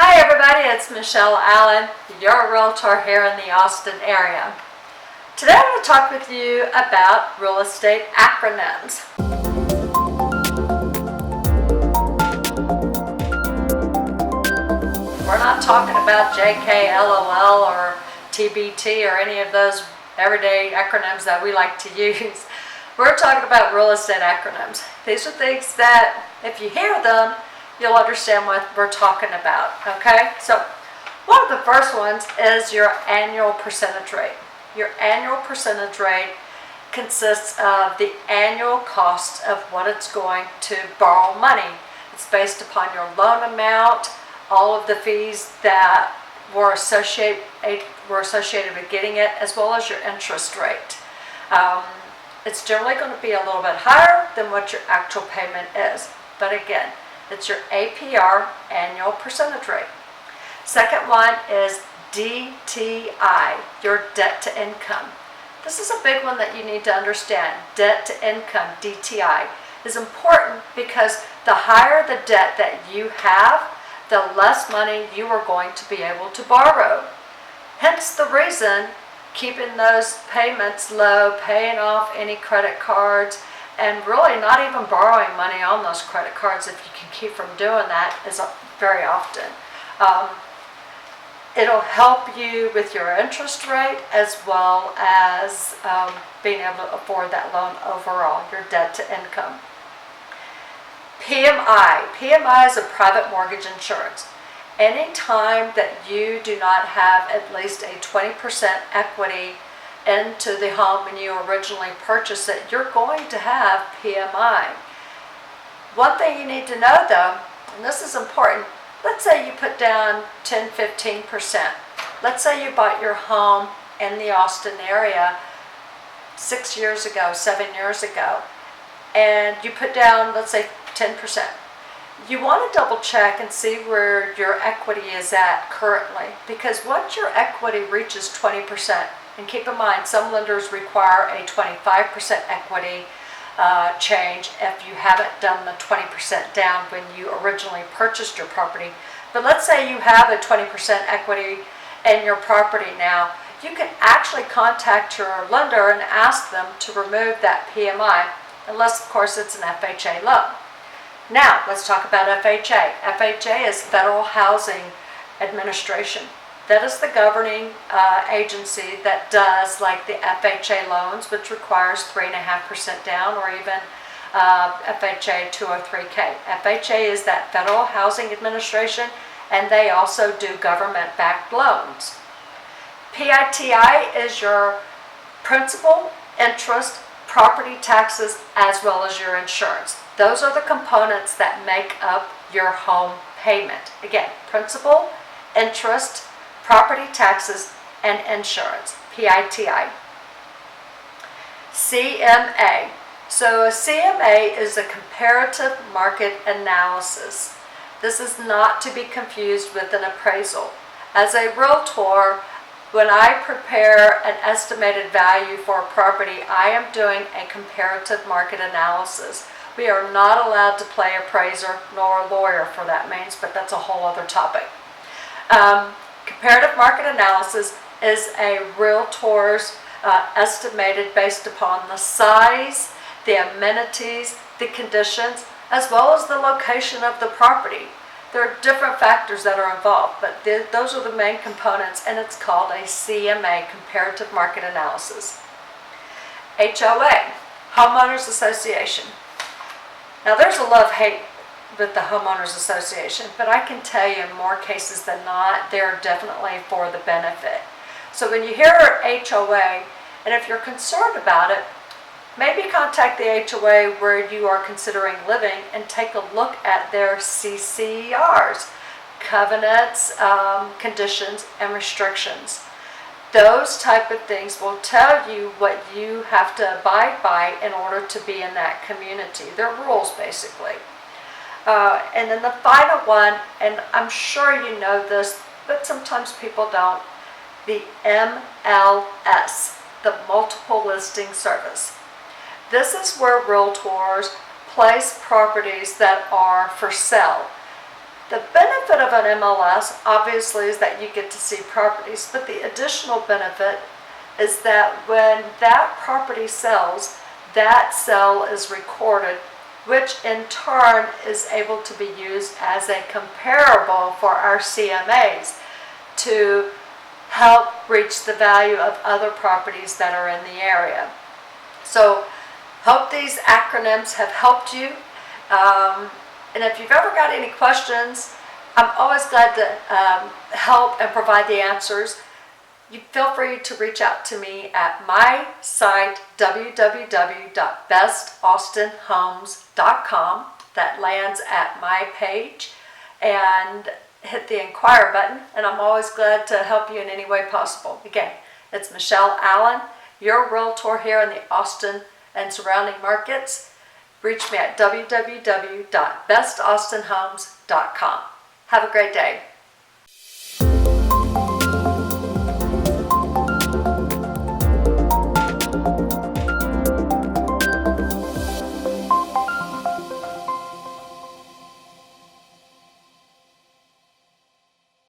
Hi everybody, it's Michelle Allen, your realtor here in the Austin area. Today I'm going to talk with you about real estate acronyms. We're not talking about JK, LOL, or TBT or any of those everyday acronyms that we like to use. We're talking about real estate acronyms. These are things that if you hear them, you'll understand what we're talking about, okay? So one of the first ones is your annual percentage rate. Your annual percentage rate consists of the annual cost of what it's going to borrow money. It's based upon your loan amount, all of the fees that were associated with getting it, as well as your interest rate. It's generally going to be a little bit higher than what your actual payment is. But again, it's your APR, annual percentage rate. Second one is DTI, your debt to income. This is a big one that you need to understand. Debt to income, DTI, is important because the higher the debt that you have, the less money you are going to be able to borrow. Hence the reason keeping those payments low, paying off any credit cards, and really not even borrowing money on those credit cards if you can keep from doing that is very often. It'll help you with your interest rate as well as being able to afford that loan overall, your debt to income. PMI. PMI is a private mortgage insurance. Any time that you do not have at least a 20% equity into the home when you originally purchased it, you're going to have PMI. One thing you need to know though, and this is important, let's say you put down 10-15%. Let's say you bought your home in the Austin area 6 years ago, 7 years ago, and you put down, let's say, 10%. You want to double check and see where your equity is at currently, because once your equity reaches 20%, and keep in mind some lenders require a 25% equity change if you haven't done the 20% down when you originally purchased your property. But let's say you have a 20% equity in your property now, you can actually contact your lender and ask them to remove that PMI, unless of course it's an FHA loan. Now, let's talk about FHA. FHA is Federal Housing Administration. That is the governing agency that does like the FHA loans, which requires 3.5% down, or even FHA 203K. FHA is that Federal Housing Administration, and they also do government-backed loans. PITI is your principal, interest, property taxes, as well as your insurance. Those are the components that make up your home payment. Again, principal, interest, property taxes, and insurance, PITI. CMA. So a CMA is a comparative market analysis. This is not to be confused with an appraisal. As a realtor, when I prepare an estimated value for a property, I am doing a comparative market analysis. We are not allowed to play appraiser nor a lawyer for that means, but that's a whole other topic. Comparative market analysis is a realtor's estimated based upon the size, the amenities, the conditions, as well as the location of the property. There are different factors that are involved, but those are the main components, and it's called a CMA, Comparative Market Analysis. HOA, Homeowners Association. Now there's a love-hate with the Homeowners Association, but I can tell you in more cases than not, they're definitely for the benefit. So when you hear HOA, and if you're concerned about it, maybe contact the HOA where you are considering living and take a look at their CCRs, covenants, conditions, and restrictions. Those type of things will tell you what you have to abide by in order to be in that community. They're rules, basically. And then the final one, and I'm sure you know this, but sometimes people don't, the MLS, the Multiple Listing Service. This is where realtors place properties that are for sale. The benefit of an MLS obviously is that you get to see properties, but the additional benefit is that when that property sells, that sale is recorded, which in turn is able to be used as a comparable for our CMAs to help reach the value of other properties that are in the area. So hope these acronyms have helped you. And if you've ever got any questions, I'm always glad to help and provide the answers. You feel free to reach out to me at my site, www.bestaustinhomes.com. That lands at my page, and hit the inquire button, and I'm always glad to help you in any way possible. Again, it's Michelle Allen, your realtor here in the Austin and surrounding markets. Reach me at www.bestaustinhomes.com. Have a great day.